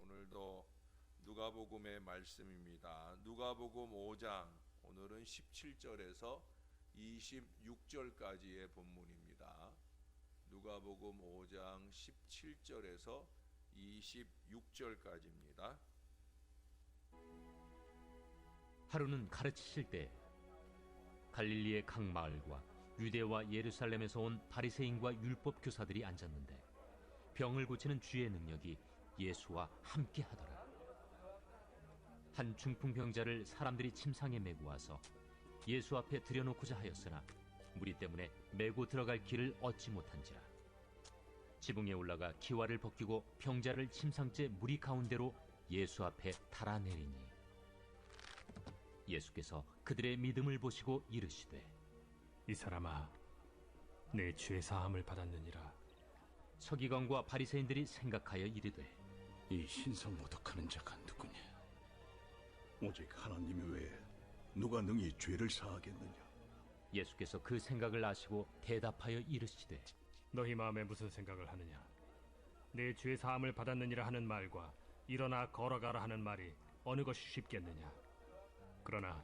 오늘도 누가복음의 말씀입니다. 누가복음 5장, 오늘은 17절에서 26절까지의 본문입니다. 누가복음 5장 17절에서 26절까지입니다. 하루는 가르치실 때 갈릴리의 각 마을과 유대와 예루살렘에서 온 바리새인과 율법 교사들이 앉았는데 병을 고치는 주의 능력이 예수와 함께 하더라. 한 중풍병자를 사람들이 침상에 메고 와서 예수 앞에 들여놓고자 하였으나 무리 때문에 메고 들어갈 길을 얻지 못한지라. 지붕에 올라가 기와를 벗기고 병자를 침상째 무리 가운데로 예수 앞에 달아내리니 예수께서 그들의 믿음을 보시고 이르시되, 이 사람아, 내 죄 사함을 받았느니라. 서기관과 바리새인들이 생각하여 이르되, 이 신성 모독하는 자가 누구냐? 오직 하나님 외에 누가 능히 죄를 사하겠느냐? 예수께서 그 생각을 아시고 대답하여 이르시되, 너희 마음에 무슨 생각을 하느냐? 내 죄 사함을 받았느니라 하는 말과 일어나 걸어가라 하는 말이 어느 것이 쉽겠느냐? 그러나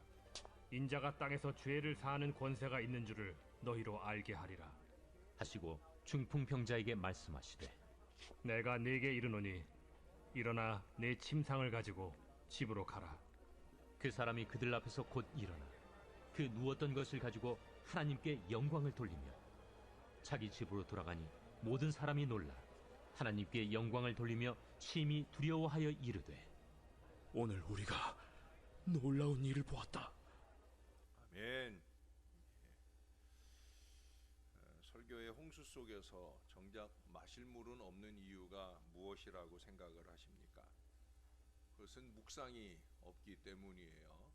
인자가 땅에서 죄를 사하는 권세가 있는 줄을 너희로 알게 하리라 하시고 중풍병자에게 말씀하시되, 내가 네게 이르노니 일어나 내 침상을 가지고 집으로 가라. 그 사람이 그들 앞에서 곧 일어나 그 누웠던 것을 가지고 하나님께 영광을 돌리며 자기 집으로 돌아가니 모든 사람이 놀라 하나님께 영광을 돌리며 심히 두려워하여 이르되, 오늘 우리가 놀라운 일을 보았다. 아멘. 설교의 홍수 속에서 정작 마실 물은 없는 이유가 무엇이라고 생각을 하십니까? 그것은 묵상이 없기 때문이에요.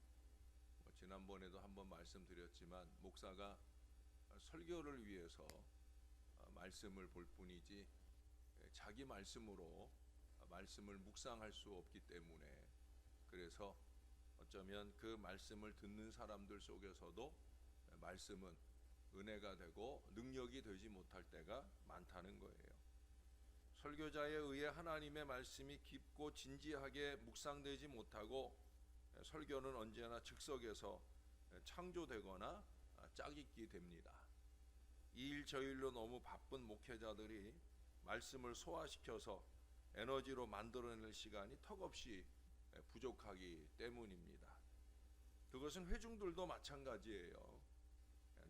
지난번에도 한번 말씀드렸지만 목사가 설교를 위해서 말씀을 볼 뿐이지 자기 말씀으로 말씀을 묵상할 수 없기 때문에, 그래서 어쩌면 그 말씀을 듣는 사람들 속에서도 말씀은 은혜가 되고 능력이 되지 못할 때가 많다는 거예요. 설교자에 의해 하나님의 말씀이 깊고 진지하게 묵상되지 못하고 설교는 언제나 즉석에서 창조되거나 짜깁기 됩니다. 이 일 저 일로 너무 바쁜 목회자들이 말씀을 소화시켜서 에너지로 만들어낼 시간이 턱없이 부족하기 때문입니다. 그것은 회중들도 마찬가지예요.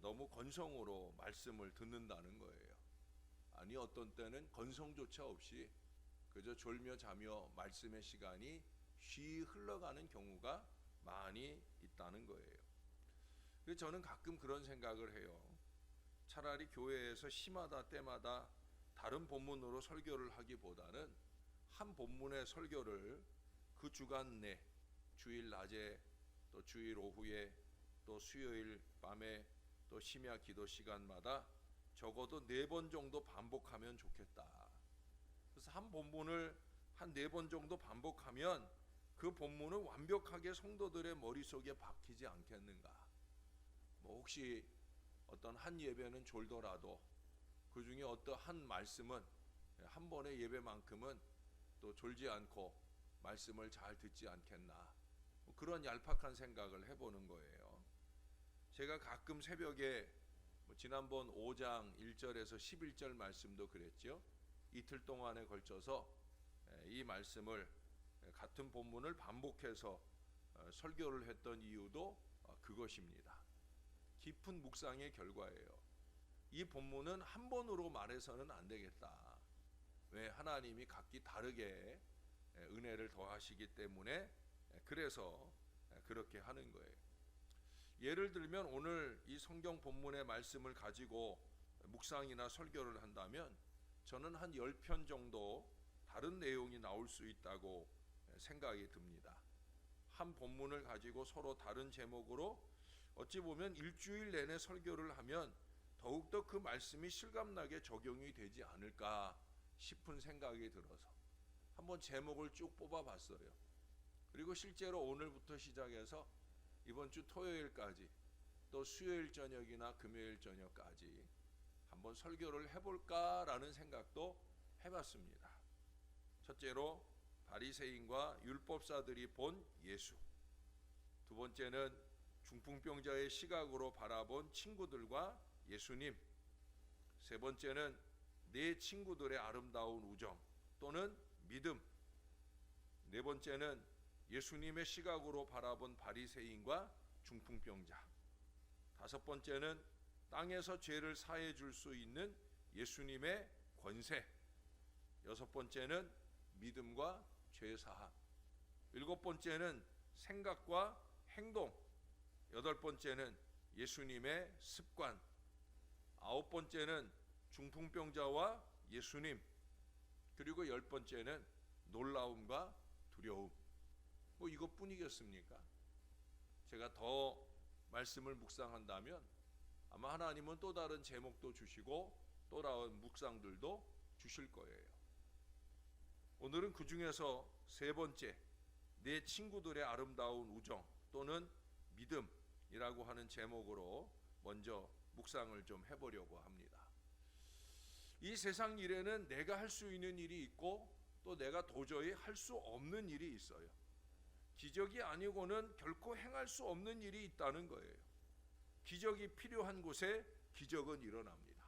너무 건성으로 말씀을 듣는다는 거예요. 아니, 어떤 때는 건성조차 없이 그저 졸며 자며 말씀의 시간이 쉬 흘러가는 경우가 많이 있다는 거예요. 그래서 저는 가끔 그런 생각을 해요. 차라리 교회에서 시마다 때마다 다른 본문으로 설교를 하기보다는 한 본문의 설교를 그 주간 내, 주일 낮에, 또 주일 오후에, 또 수요일 밤에, 또 심야 기도 시간마다 적어도 4번 정도 반복하면 좋겠다. 그래서 한 본문을 한 4번 정도 반복하면 그 본문은 완벽하게 성도들의 머릿속에 박히지 않겠는가. 혹시 어떤 한 예배는 졸더라도 그 중에 어떤 한 말씀은 한 번의 예배만큼은 또 졸지 않고 말씀을 잘 듣지 않겠나. 그런 얄팍한 생각을 해보는 거예요. 제가 가끔 새벽에 지난번 5장 1절에서 11절 말씀도 그랬죠. 이틀 동안에 걸쳐서 이 말씀을 같은 본문을 반복해서 설교를 했던 이유도 그것입니다. 깊은 묵상의 결과예요. 이 본문은 한 번으로 말해서는 안 되겠다. 왜? 하나님이 각기 다르게 은혜를 더하시기 때문에, 그래서 그렇게 하는 거예요. 예를 들면 오늘 이 성경 본문의 말씀을 가지고 묵상이나 설교를 한다면 저는 한 10편 정도 다른 내용이 나올 수 있다고 생각이 듭니다. 한 본문을 가지고 서로 다른 제목으로 어찌 보면 일주일 내내 설교를 하면 더욱더 그 말씀이 실감나게 적용이 되지 않을까 싶은 생각이 들어서 한번 제목을 쭉 뽑아봤어요. 그리고 실제로 오늘부터 시작해서 이번 주 토요일까지, 또 수요일 저녁이나 금요일 저녁까지 한번 설교를 해볼까라는 생각도 해봤습니다. 첫째로 바리새인과 율법사들이 본 예수. 두 번째는 중풍병자의 시각으로 바라본 친구들과 예수님. 세 번째는 네 친구들의 아름다운 우정 또는 믿음. 네 번째는 예수님의 시각으로 바라본 바리새인과 중풍병자. 다섯 번째는 땅에서 죄를 사해 줄 수 있는 예수님의 권세. 여섯 번째는 믿음과 죄 사함. 일곱 번째는 생각과 행동. 여덟 번째는 예수님의 습관. 아홉 번째는 중풍병자와 예수님. 그리고 열 번째는 놀라움과 두려움. 뭐 이것뿐이겠습니까? 제가 더 말씀을 묵상한다면 아마 하나님은 또 다른 제목도 주시고 또 다른 묵상들도 주실 거예요. 오늘은 그 중에서 세 번째, 내 친구들의 아름다운 우정 또는 믿음이라고 하는 제목으로 먼저 묵상을 좀 해보려고 합니다. 이 세상 일에는 내가 할 수 있는 일이 있고 또 내가 도저히 할 수 없는 일이 있어요. 기적이 아니고는 결코 행할 수 없는 일이 있다는 거예요. 기적이 필요한 곳에 기적은 일어납니다.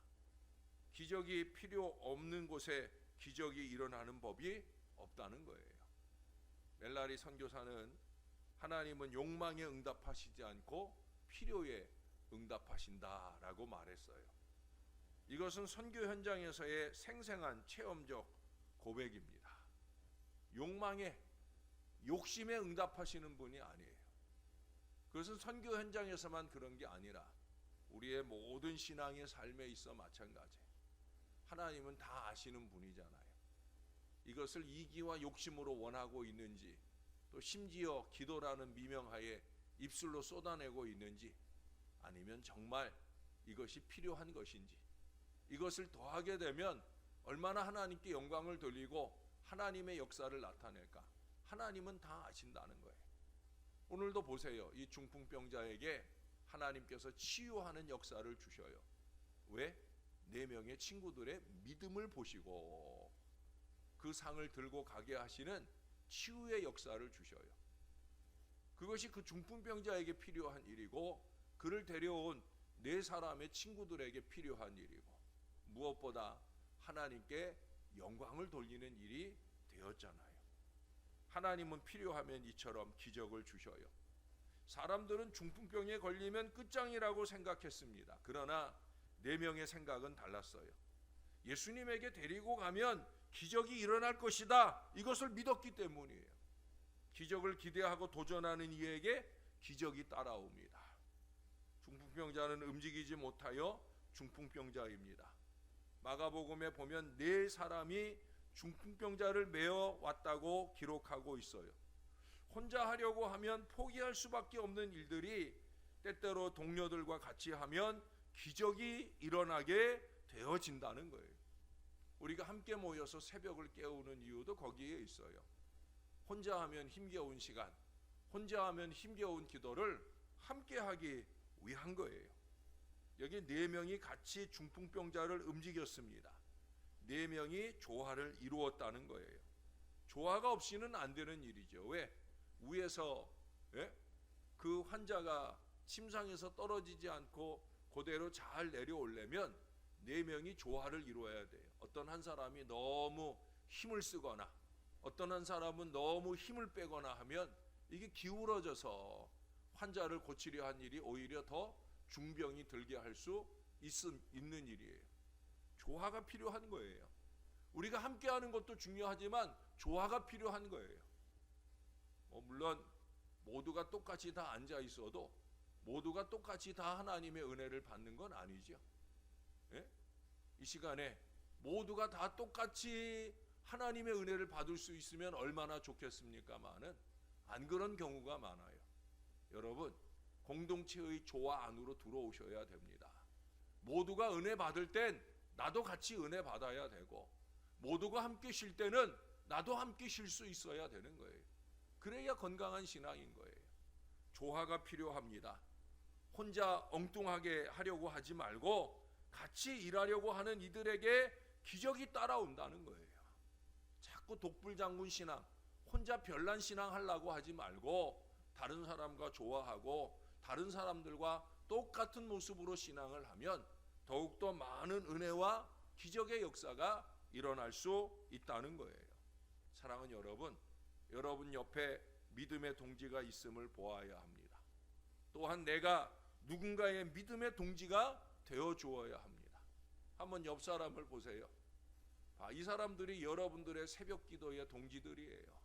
기적이 필요 없는 곳에 기적이 일어나는 법이 없다는 거예요. 멜라리 선교사는 하나님은 욕망에 응답하시지 않고 필요에 응답하신다라고 말했어요. 이것은 선교 현장에서의 생생한 체험적 고백입니다. 욕망에, 욕심에 응답하시는 분이 아니에요. 그것은 선교 현장에서만 그런 게 아니라 우리의 모든 신앙의 삶에 있어 마찬가지예요. 하나님은 다 아시는 분이잖아요. 이것을 이기와 욕심으로 원하고 있는지, 또 심지어 기도라는 미명하에 입술로 쏟아내고 있는지, 아니면 정말 이것이 필요한 것인지, 이것을 더하게 되면 얼마나 하나님께 영광을 돌리고 하나님의 역사를 나타낼까? 하나님은 다 아신다는 거예요. 오늘도 보세요. 이 중풍병자에게 하나님께서 치유하는 역사를 주셔요. 왜? 4명의 친구들의 믿음을 보시고 그 상을 들고 가게 하시는 치유의 역사를 주셔요. 그것이 그 중풍병자에게 필요한 일이고 그를 데려온 4사람의 친구들에게 필요한 일이고 무엇보다 하나님께 영광을 돌리는 일이 되었잖아요. 하나님은 필요하면 이처럼 기적을 주셔요. 사람들은 중풍병에 걸리면 끝장이라고 생각했습니다. 그러나 4명의 생각은 달랐어요. 예수님에게 데리고 가면 기적이 일어날 것이다. 이것을 믿었기 때문이에요. 기적을 기대하고 도전하는 이에게 기적이 따라옵니다. 중풍병자는 움직이지 못하여 중풍병자입니다. 마가복음에 보면 4사람이 중풍병자를 메어 왔다고 기록하고 있어요. 혼자 하려고 하면 포기할 수밖에 없는 일들이 때때로 동료들과 같이 하면 기적이 일어나게 되어진다는 거예요. 우리가 함께 모여서 새벽을 깨우는 이유도 거기에 있어요. 혼자 하면 힘겨운 시간, 혼자 하면 힘겨운 기도를 함께 하기 위한 거예요. 여기 4명이 같이 중풍병자를 움직였습니다. 4명이 조화를 이루었다는 거예요. 조화가 없이는 안 되는 일이죠. 왜? 위에서 그 환자가 침상에서 떨어지지 않고 그대로 잘 내려오려면 4명이 조화를 이루어야 돼요. 어떤 한 사람이 너무 힘을 쓰거나 어떤 한 사람은 너무 힘을 빼거나 하면 이게 기울어져서 환자를 고치려 한 일이 오히려 더 중병이 들게 할 수 있는 일이에요. 조화가 필요한 거예요. 우리가 함께하는 것도 중요하지만 조화가 필요한 거예요. 물론 모두가 똑같이 다 앉아 있어도 모두가 똑같이 다 하나님의 은혜를 받는 건 아니죠. 이 시간에 모두가 다 똑같이 하나님의 은혜를 받을 수 있으면 얼마나 좋겠습니까마는 안 그런 경우가 많아요. 여러분, 공동체의 조화 안으로 들어오셔야 됩니다. 모두가 은혜 받을 땐 나도 같이 은혜 받아야 되고 모두가 함께 쉴 때는 나도 함께 쉴 수 있어야 되는 거예요. 그래야 건강한 신앙인 거예요. 조화가 필요합니다. 혼자 엉뚱하게 하려고 하지 말고 같이 일하려고 하는 이들에게 기적이 따라온다는 거예요. 자꾸 독불장군 신앙, 혼자 별난 신앙 하려고 하지 말고 다른 사람과 좋아하고 다른 사람들과 똑같은 모습으로 신앙을 하면 더욱더 많은 은혜와 기적의 역사가 일어날 수 있다는 거예요. 사랑하는 여러분, 여러분 옆에 믿음의 동지가 있음을 보아야 합니다. 또한 내가 누군가의 믿음의 동지가 되어 주어야 합니다. 한번 옆 사람을 보세요. 이 사람들이 여러분들의 새벽 기도의 동지들이에요.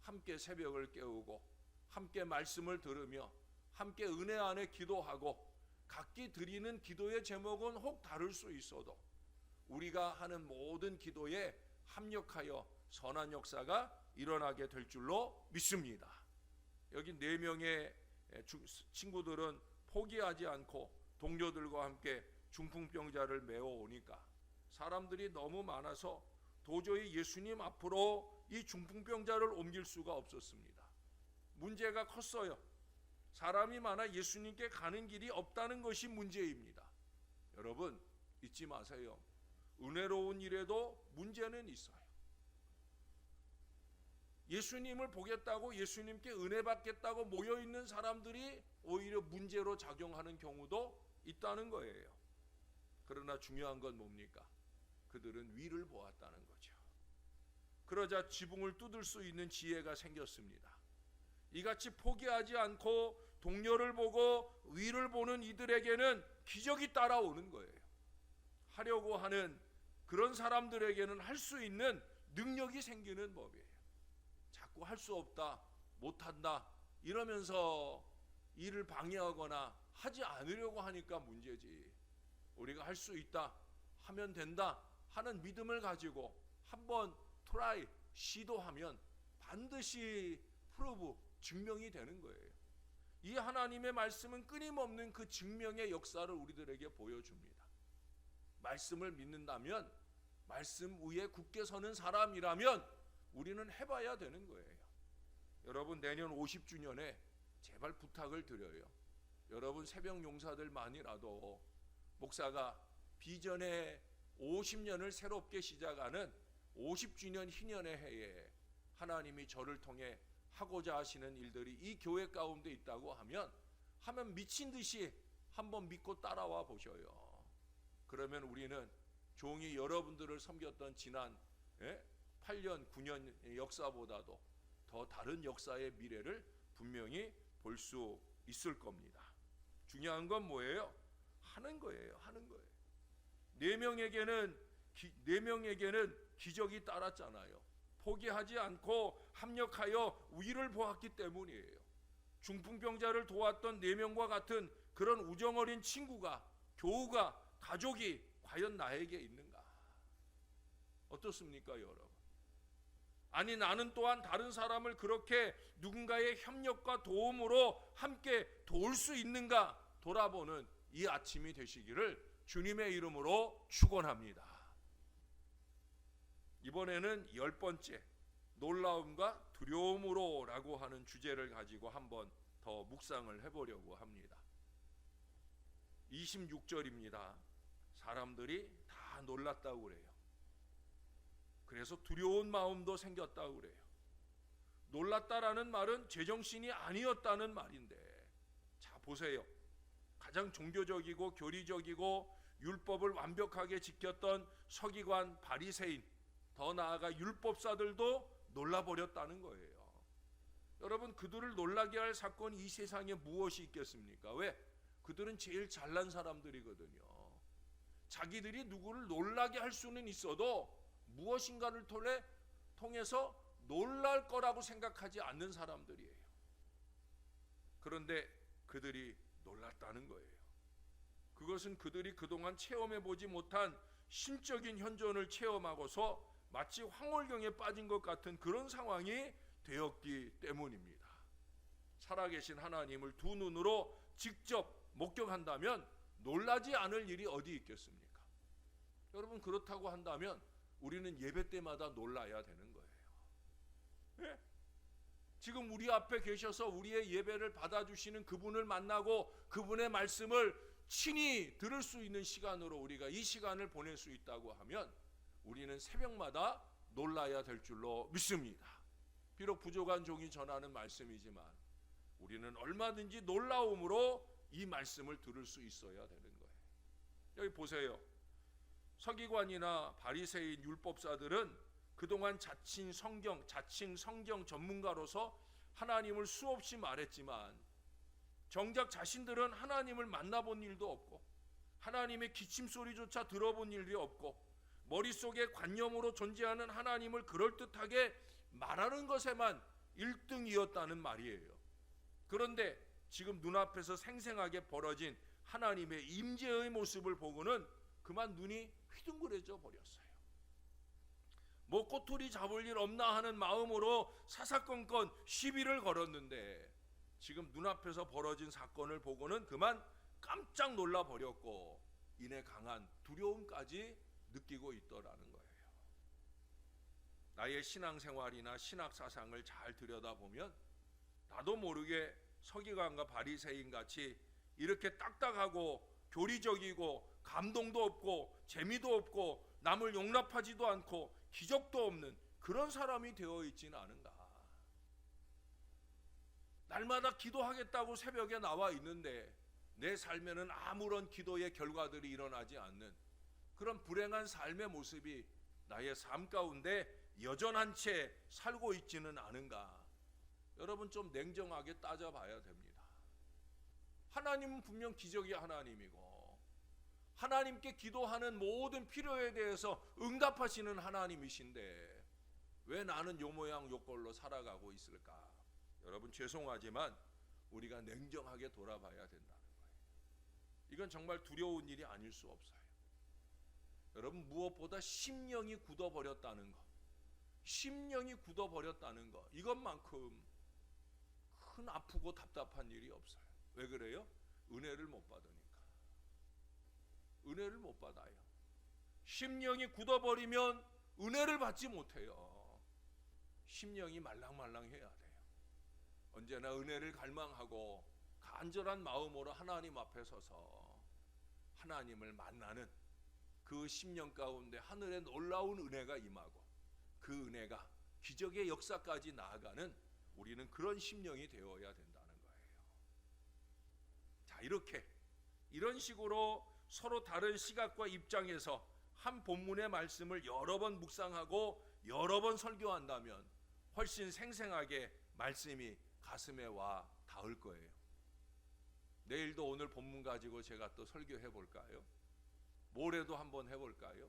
함께 새벽을 깨우고 함께 말씀을 들으며 함께 은혜 안에 기도하고 각기 드리는 기도의 제목은 혹 다를 수 있어도 우리가 하는 모든 기도에 합력하여 선한 역사가 일어나게 될 줄로 믿습니다. 여기 4명의 친구들은 포기하지 않고 동료들과 함께 중풍병자를 메워 오니까 사람들이 너무 많아서 도저히 예수님 앞으로 이 중풍병자를 옮길 수가 없었습니다. 문제가 컸어요. 사람이 많아 예수님께 가는 길이 없다는 것이 문제입니다. 여러분 잊지 마세요. 은혜로운 일에도 문제는 있어요. 예수님을 보겠다고 예수님께 은혜 받겠다고 모여있는 사람들이 오히려 문제로 작용하는 경우도 있다는 거예요. 그러나 중요한 건 뭡니까? 그들은 위를 보았다는 거죠. 그러자 지붕을 뚫을 수 있는 지혜가 생겼습니다. 이같이 포기하지 않고 동료를 보고 위를 보는 이들에게는 기적이 따라오는 거예요. 하려고 하는 그런 사람들에게는 할 수 있는 능력이 생기는 법이에요. 자꾸 할 수 없다, 못한다 이러면서 일을 방해하거나 하지 않으려고 하니까 문제지. 우리가 할 수 있다, 하면 된다 하는 믿음을 가지고 한번 트라이, 시도하면 반드시 프로브, 증명이 되는 거예요. 이 하나님의 말씀은 끊임없는 그 증명의 역사를 우리들에게 보여줍니다. 말씀을 믿는다면, 말씀 위에 굳게 서는 사람이라면 우리는 해봐야 되는 거예요. 여러분 내년 50주년에 제발 부탁을 드려요. 여러분 새벽 용사들만이라도 목사가 비전의 50년을 새롭게 시작하는 50주년 희년의 해에 하나님이 저를 통해 하고자 하시는 일들이 이 교회 가운데 있다고 하면 미친 듯이 한번 믿고 따라와 보셔요. 그러면 우리는 종이 여러분들을 섬겼던 지난 8년, 9년 역사보다도 더 다른 역사의 미래를 분명히 볼 수 있을 겁니다. 중요한 건 뭐예요? 하는 거예요. 하는 거예요. 4명에게는 기적이 따랐잖아요. 포기하지 않고 합력하여 위를 보았기 때문이에요. 중풍병자를 도왔던 4명과 같은 그런 우정어린 친구가, 교우가, 가족이 과연 나에게 있는가? 어떻습니까, 여러분? 아니 나는 또한 다른 사람을 그렇게 누군가의 협력과 도움으로 함께 도울 수 있는가 돌아보는 이 아침이 되시기를 주님의 이름으로 축원합니다. 이번에는 10번째, 놀라움과 두려움으로 라고 하는 주제를 가지고 한번 더 묵상을 해보려고 합니다. 26절입니다. 사람들이 다 놀랐다고 그래요. 그래서 두려운 마음도 생겼다고 그래요. 놀랐다라는 말은 제정신이 아니었다는 말인데, 자 보세요. 가장 종교적이고 교리적이고 율법을 완벽하게 지켰던 서기관, 바리새인, 더 나아가 율법사들도 놀라버렸다는 거예요. 여러분 그들을 놀라게 할 사건이 이 세상에 무엇이 있겠습니까? 왜? 그들은 제일 잘난 사람들이거든요. 자기들이 누구를 놀라게 할 수는 있어도 무엇인가를 통해서 놀랄 거라고 생각하지 않는 사람들이에요. 그런데 그들이 놀랐다는 거예요. 그것은 그들이 그동안 체험해보지 못한 신적인 현존을 체험하고서 마치 황홀경에 빠진 것 같은 그런 상황이 되었기 때문입니다. 살아계신 하나님을 두 눈으로 직접 목격한다면 놀라지 않을 일이 어디 있겠습니까? 여러분 그렇다고 한다면 우리는 예배 때마다 놀라야 되는 거예요. 예? 지금 우리 앞에 계셔서 우리의 예배를 받아주시는 그분을 만나고 그분의 말씀을 친히 들을 수 있는 시간으로 우리가 이 시간을 보낼 수 있다고 하면 우리는 새벽마다 놀라야 될 줄로 믿습니다. 비록 부족한 종이 전하는 말씀이지만 우리는 얼마든지 놀라움으로 이 말씀을 들을 수 있어야 되는 거예요. 여기 보세요. 서기관이나 바리새인 율법사들은 그동안 자칭 성경 전문가로서 하나님을 수없이 말했지만 정작 자신들은 하나님을 만나본 일도 없고 하나님의 기침소리조차 들어본 일이 없고 머릿속에 관념으로 존재하는 하나님을 그럴듯하게 말하는 것에만 1등이었다는 말이에요. 그런데 지금 눈앞에서 생생하게 벌어진 하나님의 임재의 모습을 보고는 그만 눈이 휘둥그레져 버렸어요. 뭐 꼬투리 잡을 일 없나 하는 마음으로 사사건건 시비를 걸었는데 지금 눈앞에서 벌어진 사건을 보고는 그만 깜짝 놀라 버렸고 이내 강한 두려움까지 느끼고 있더라는 거예요. 나의 신앙생활이나 신학사상을 잘 들여다보면 나도 모르게 서기관과 바리새인 같이 이렇게 딱딱하고 교리적이고 감동도 없고 재미도 없고 남을 용납하지도 않고 기적도 없는 그런 사람이 되어 있지는 않은가. 날마다 기도하겠다고 새벽에 나와 있는데 내 삶에는 아무런 기도의 결과들이 일어나지 않는 그런 불행한 삶의 모습이 나의 삶 가운데 여전한 채 살고 있지는 않은가. 여러분 좀 냉정하게 따져봐야 됩니다. 하나님은 분명 기적의 하나님이고 하나님께 기도하는 모든 필요에 대해서 응답하시는 하나님이신데 왜 나는 요 모양 요 꼴로 살아가고 있을까? 여러분 죄송하지만 우리가 냉정하게 돌아봐야 된다는 거예요. 이건 정말 두려운 일이 아닐 수 없어요. 여러분 무엇보다 심령이 굳어버렸다는 것, 심령이 굳어버렸다는 것, 이것만큼 큰 아프고 답답한 일이 없어요. 왜 그래요? 은혜를 못 받으니까. 은혜를 못 받아요. 심령이 굳어버리면 은혜를 받지 못해요. 심령이 말랑말랑해야 돼요. 언제나 은혜를 갈망하고 간절한 마음으로 하나님 앞에 서서 하나님을 만나는 그 심령 가운데 하늘의 놀라운 은혜가 임하고 그 은혜가 기적의 역사까지 나아가는 우리는 그런 심령이 되어야 된다는 거예요. 자, 이런 식으로 서로 다른 시각과 입장에서 한 본문의 말씀을 여러 번 묵상하고 여러 번 설교한다면 훨씬 생생하게 말씀이 가슴에 와 닿을 거예요. 내일도 오늘 본문 가지고 제가 또 설교해 볼까요? 모레도 한번 해볼까요?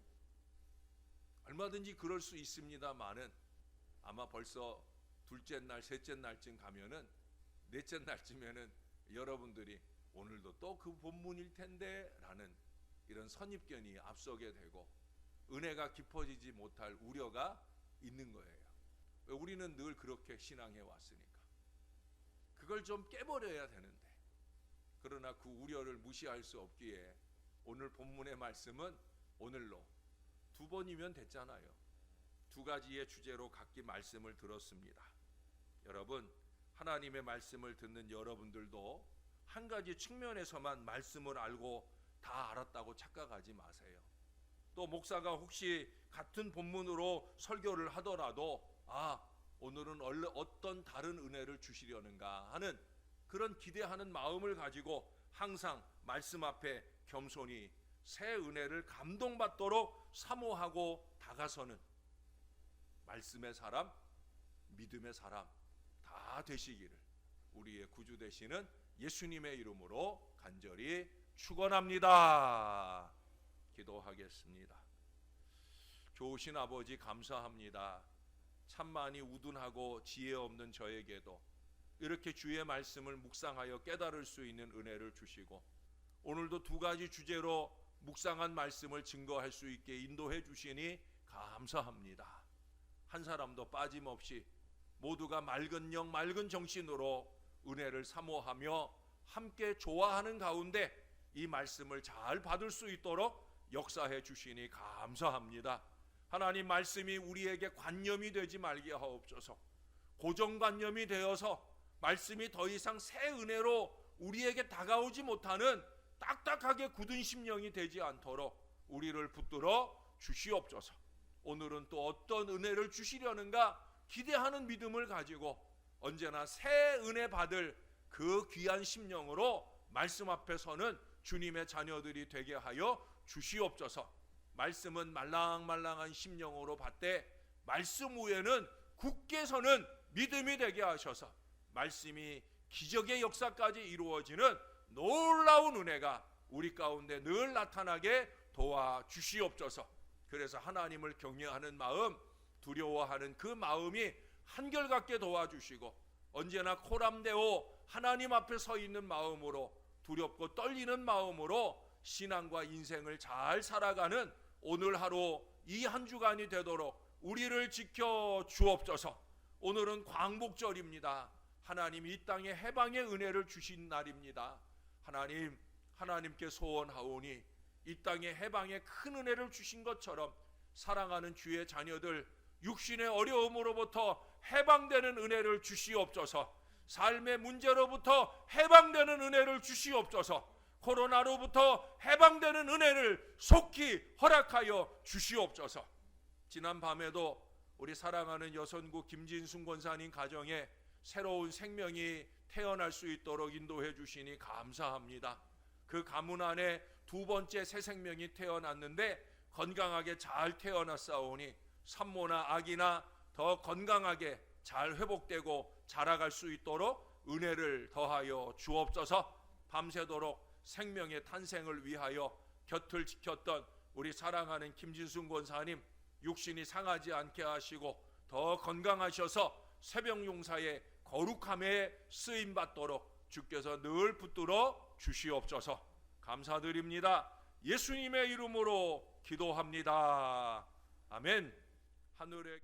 얼마든지 그럴 수 있습니다만은 아마 벌써 둘째 날, 셋째 날쯤 가면은 넷째 날쯤에는 여러분들이 오늘도 또 그 본문일 텐데 라는 이런 선입견이 앞서게 되고 은혜가 깊어지지 못할 우려가 있는 거예요. 우리는 늘 그렇게 신앙해 왔으니까 그걸 좀 깨버려야 되는데 그러나 그 우려를 무시할 수 없기에 오늘 본문의 말씀은 오늘로 2번이면 됐잖아요. 2가지의 주제로 각기 말씀을 들었습니다. 여러분 하나님의 말씀을 듣는 여러분들도 한 가지 측면에서만 말씀을 알고 다 알았다고 착각하지 마세요. 또 목사가 혹시 같은 본문으로 설교를 하더라도 오늘은 어떤 다른 은혜를 주시려는가 하는 그런 기대하는 마음을 가지고 항상 말씀 앞에 겸손히 새 은혜를 감동받도록 사모하고 다가서는 말씀의 사람, 믿음의 사람 다 되시기를 우리의 구주 되시는 예수님의 이름으로 간절히 축원합니다. 기도하겠습니다. 좋으신 아버지 감사합니다. 참 많이 우둔하고 지혜 없는 저에게도 이렇게 주의 말씀을 묵상하여 깨달을 수 있는 은혜를 주시고 오늘도 2가지 주제로 묵상한 말씀을 증거할 수 있게 인도해 주시니 감사합니다. 한 사람도 빠짐없이 모두가 맑은 영 맑은 정신으로 은혜를 사모하며 함께 좋아하는 가운데 이 말씀을 잘 받을 수 있도록 역사해 주시니 감사합니다. 하나님 말씀이 우리에게 관념이 되지 말게 하옵소서. 고정관념이 되어서 말씀이 더 이상 새 은혜로 우리에게 다가오지 못하는 딱딱하게 굳은 심령이 되지 않도록 우리를 붙들어 주시옵소서. 오늘은 또 어떤 은혜를 주시려는가 기대하는 믿음을 가지고 언제나 새 은혜 받을 그 귀한 심령으로 말씀 앞에 서는 주님의 자녀들이 되게 하여 주시옵소서. 말씀은 말랑말랑한 심령으로 받되 말씀 위에는 굳게 서는 믿음이 되게 하셔서 말씀이 기적의 역사까지 이루어지는 놀라운 은혜가 우리 가운데 늘 나타나게 도와주시옵소서. 그래서 하나님을 경외하는 마음, 두려워하는 그 마음이 한결같게 도와주시고 언제나 코람데오 하나님 앞에 서 있는 마음으로 두렵고 떨리는 마음으로 신앙과 인생을 잘 살아가는 오늘 하루 이 한 주간이 되도록 우리를 지켜 주옵소서. 오늘은 광복절입니다. 하나님 이 땅에 해방의 은혜를 주신 날입니다. 하나님께 소원하오니 이 땅에 해방의 큰 은혜를 주신 것처럼 사랑하는 주의 자녀들 육신의 어려움으로부터 해방되는 은혜를 주시옵소서. 삶의 문제로부터 해방되는 은혜를 주시옵소서. 코로나로부터 해방되는 은혜를 속히 허락하여 주시옵소서. 지난 밤에도 우리 사랑하는 여선구 김진순 권사님 가정에 새로운 생명이 태어날 수 있도록 인도해 주시니 감사합니다. 그 가문 안에 두 번째 새 생명이 태어났는데 건강하게 잘 태어났사오니 산모나 아기나 더 건강하게 잘 회복되고 자라갈 수 있도록 은혜를 더하여 주옵소서. 밤새도록 생명의 탄생을 위하여 곁을 지켰던 우리 사랑하는 김진순 권사님 육신이 상하지 않게 하시고 더 건강하셔서 새벽 용사의 거룩함에 쓰임받도록 주께서 늘 붙들어 주시옵소서. 감사드립니다. 예수님의 이름으로 기도합니다. 아멘. 하늘의